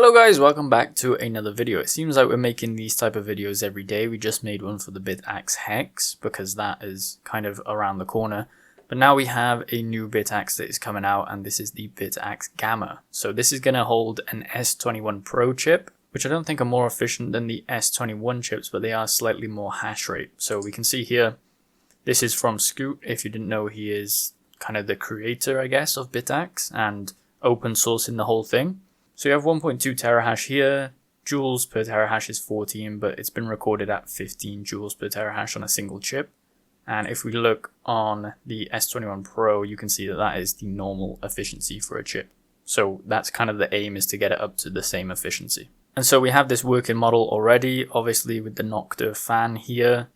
Hello guys, welcome back to another video. It seems like we're making these type of videos every day. We just made one for the Bitaxe Hex because that is kind of around the corner. But now we have a new Bitaxe that is coming out, and this is the Bitaxe Gamma. So this is going to hold an S21 Pro chip, which I don't think are more efficient than the S21 chips, but they are slightly more hash rate. So we can see here, this is from Scoot. If you didn't know, he is kind of the creator, I guess, of Bitaxe and open sourcing the whole thing. So you have 1.2 terahash here, joules per terahash is 14, but it's been recorded at 15 joules per terahash on a single chip. And if we look on the S21 Pro, you can see that that is the normal efficiency for a chip. So that's kind of the aim, is to get it up to the same efficiency. And so we have this working model already, obviously with the Nocta fan here,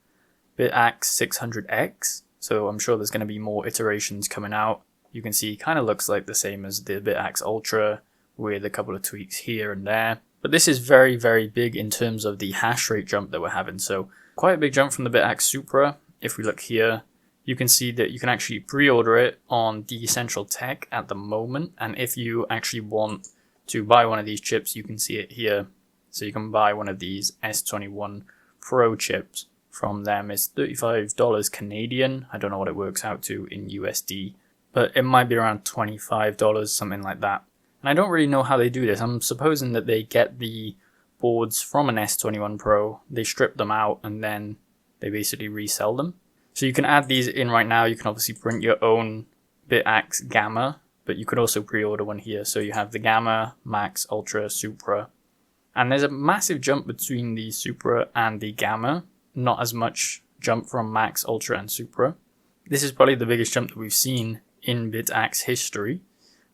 Bitaxe 600X. So I'm sure there's going to be more iterations coming out. You can see it kind of looks like the same as the Bitaxe Ultra, with a couple of tweaks here and there. But this is very, very big in terms of the hash rate jump that we're having. So quite a big jump from the Bitaxe Supra. If we look here, you can see that you can actually pre-order it on Decentral Tech at the moment. And if you actually want to buy one of these chips, you can see it here. So you can buy one of these S21 Pro chips from them. It's $35 Canadian. I don't know what it works out to in USD, but it might be around $25, something like that. And I don't really know how they do this. I'm supposing that they get the boards from an S21 Pro, they strip them out, and then they basically resell them. So you can add these in right now. You can obviously print your own Bitaxe Gamma, but you could also pre-order one here. So you have the Gamma, Max, Ultra, Supra. And there's a massive jump between the Supra and the Gamma. Not as much jump from Max, Ultra, and Supra. This is probably the biggest jump that we've seen in Bitaxe history.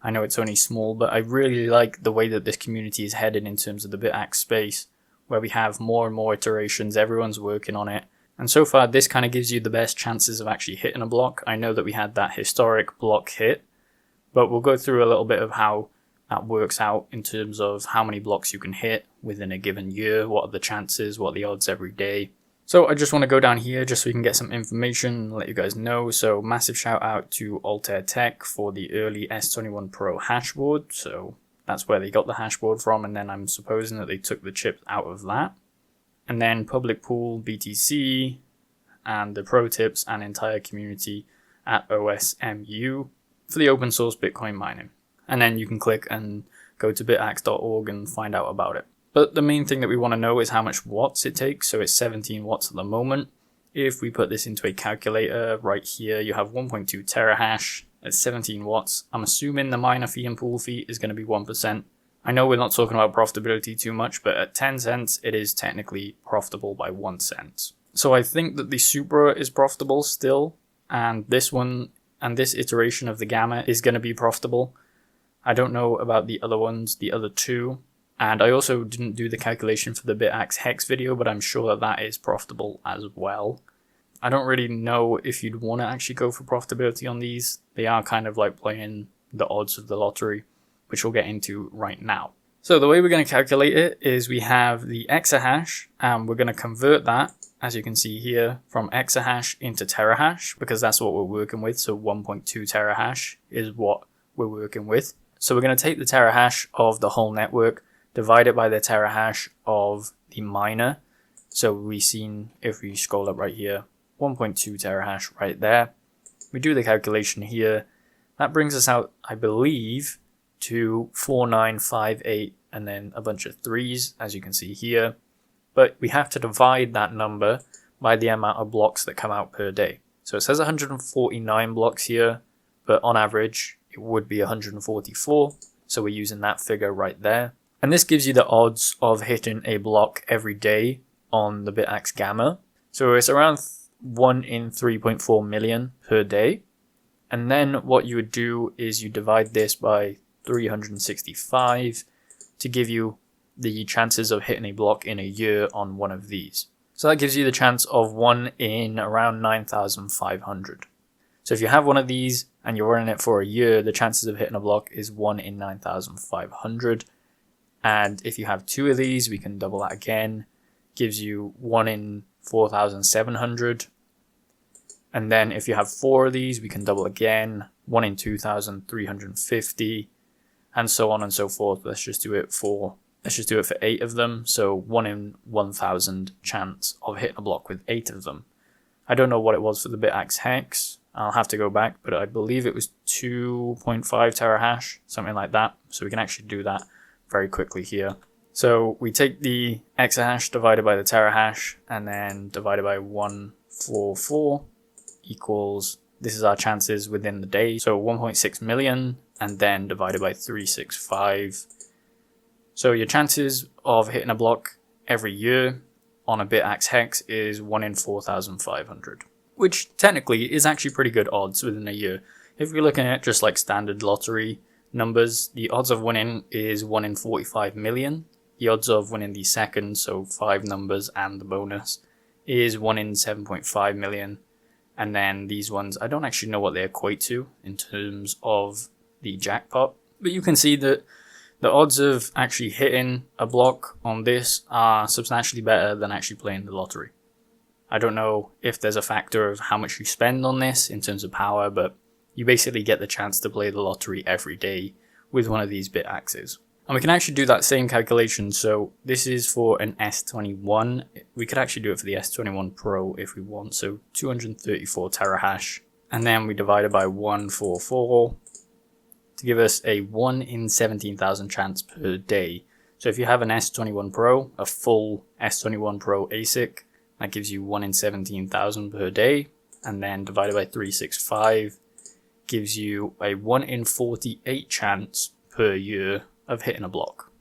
I know it's only small, but I really like the way that this community is headed in terms of the Bitaxe space, where we have more and more iterations, everyone's working on it. And so far, this kind of gives you the best chances of actually hitting a block. I know that we had that historic block hit, but we'll go through a little bit of how that works out in terms of how many blocks you can hit within a given year, what are the chances, what are the odds every day. So I just want to go down here just so we can get some information and let you guys know. So massive shout out to Altair Tech for the early S21 Pro hashboard. So that's where they got the hashboard from, and then I'm supposing that they took the chip out of that. And then Public Pool, BTC, and the pro tips and entire community at OSMU for the open source Bitcoin mining. And then you can click and go to bitaxe.org and find out about it. But the main thing that we want to know is how much watts it takes. So it's 17 watts at the moment. If we put this into a calculator right here, you have 1.2 terahash at 17 watts. I'm assuming the miner fee and pool fee is going to be 1%. I know we're not talking about profitability too much, but at 10 cents, it is technically profitable by 1 cent. So I think that the Supra is profitable still, and this one and this iteration of the Gamma is going to be profitable. I don't know about the other ones, the other two. And I also didn't do the calculation for the Bitaxe Hex video, but I'm sure that that is profitable as well. I don't really know if you'd want to actually go for profitability on these. They are kind of like playing the odds of the lottery, which we'll get into right now. So the way we're going to calculate it is we have the exahash, and we're going to convert that, as you can see here, from exahash into terahash, because that's what we're working with. So 1.2 terahash is what we're working with. So we're going to take the terahash of the whole network, divide it by the terahash of the miner. So we've seen, if we scroll up right here, 1.2 terahash right there. We do the calculation here. That brings us out, I believe, to 4958 and then a bunch of threes, as you can see here. But we have to divide that number by the amount of blocks that come out per day. So it says 149 blocks here, but on average, it would be 144. So we're using that figure right there. And this gives you the odds of hitting a block every day on the Bitaxe Gamma. So it's around 1 in 3.4 million per day. And then what you would do is you divide this by 365 to give you the chances of hitting a block in a year on one of these. So that gives you the chance of 1 in around 9,500. So if you have one of these and you're running it for a year, the chances of hitting a block is 1 in 9,500. And if you have 2 of these, we can double that again. Gives you 1 in 4,700. And then if you have 4 of these, we can double again. 1 in 2,350. and so on and so forth. Let's just do it for Let's just do it for 8 of them. So 1 in 1,000 chance of hitting a block with 8 of them. I don't know what it was for the Bitaxe hex. I'll have to go back, but I believe it was 2.5 terahash, something like that. So we can actually do that very quickly here. So we take the exahash divided by the terahash and then divided by 144 equals, this is our chances within the day. So 1.6 million and then divided by 365. So your chances of hitting a block every year on a Bitaxe hex is 1 in 4,500, which technically is actually pretty good odds within a year. If you're looking at just like standard lottery numbers, the odds of winning is 1 in 45 million. The odds of winning the second, so 5 numbers and the bonus, is 1 in 7.5 million. And then these ones, I don't actually know what they equate to in terms of the jackpot, but you can see that the odds of actually hitting a block on this are substantially better than actually playing the lottery. I don't know if there's a factor of how much you spend on this in terms of power, but you basically get the chance to play the lottery every day with one of these Bitaxes. And we can actually do that same calculation. So this is for an S21. We could actually do it for the S21 Pro if we want. So 234 terahash. And then we divide it by 144 to give us a 1 in 17,000 chance per day. So if you have an S21 Pro, a full S21 Pro ASIC, that gives you 1 in 17,000 per day. And then divided by 365 gives you a 1 in 48 chance per year of hitting a block.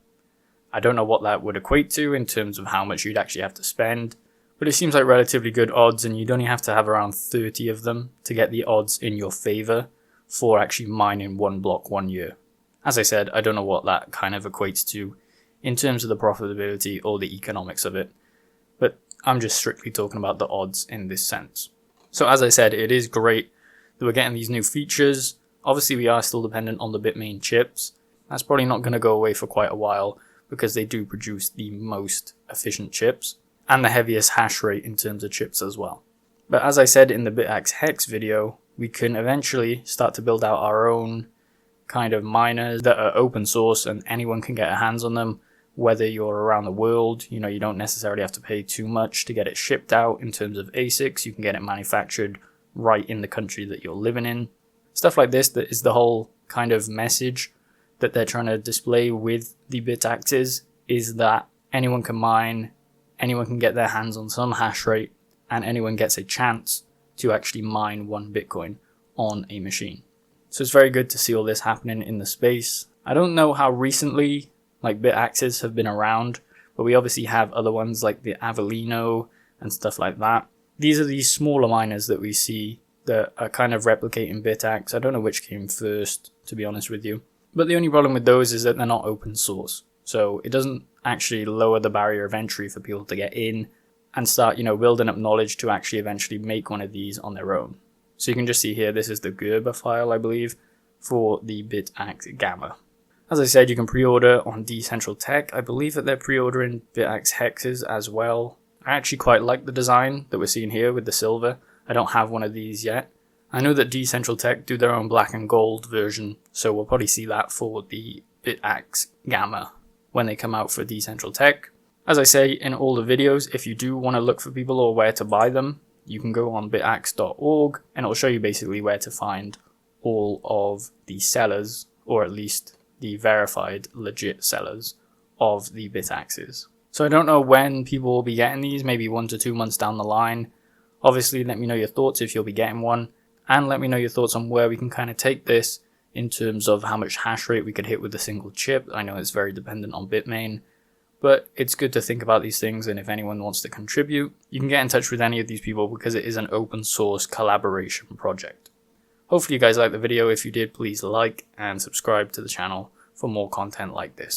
I don't know what that would equate to in terms of how much you'd actually have to spend, but it seems like relatively good odds, and you'd only have to have around 30 of them to get the odds in your favor for actually mining one block 1 year. As I said, I don't know what that kind of equates to in terms of the profitability or the economics of it, but I'm just strictly talking about the odds in this sense. So as I said, it is great that we're getting these new features. Obviously we are still dependent on the Bitmain chips. That's probably not going to go away for quite a while because they do produce the most efficient chips and the heaviest hash rate in terms of chips as well. But as I said in the Bitaxe Hex video, we can eventually start to build out our own kind of miners that are open source and anyone can get their hands on them, whether you're around the world. You know, you don't necessarily have to pay too much to get it shipped out in terms of ASICs. You can get it manufactured right in the country that you're living in. Stuff like this, that is the whole kind of message that they're trying to display with the Bitaxes, is that anyone can mine, anyone can get their hands on some hash rate, and anyone gets a chance to actually mine 1 Bitcoin on a machine. So it's very good to see all this happening in the space. I don't know how recently like Bitaxes have been around, but we obviously have other ones like the Avellino and stuff like that. These are these smaller miners that we see that are kind of replicating Bitaxe. I don't know which came first, to be honest with you. But the only problem with those is that they're not open source. So it doesn't actually lower the barrier of entry for people to get in and start, building up knowledge to actually eventually make one of these on their own. So you can just see here, this is the Gerber file, I believe, for the Bitaxe Gamma. As I said, you can pre-order on Decentral Tech. I believe that they're pre-ordering Bitaxe Hexes as well. I actually quite like the design that we're seeing here with the silver. I don't have one of these yet. I know that Decentral Tech do their own black and gold version, so we'll probably see that for the Bitaxe Gamma when they come out for Decentral Tech. As I say in all the videos, if you do want to look for people or where to buy them, you can go on bitaxe.org and it'll show you basically where to find all of the sellers, or at least the verified legit sellers of the Bitaxes. So I don't know when people will be getting these, maybe 1 to 2 months down the line. Obviously let me know your thoughts if you'll be getting one. And let me know your thoughts on where we can kind of take this in terms of how much hash rate we could hit with a single chip. I know it's very dependent on Bitmain, but it's good to think about these things, and if anyone wants to contribute, you can get in touch with any of these people because it is an open source collaboration project. Hopefully you guys liked the video. If you did, please like and subscribe to the channel for more content like this.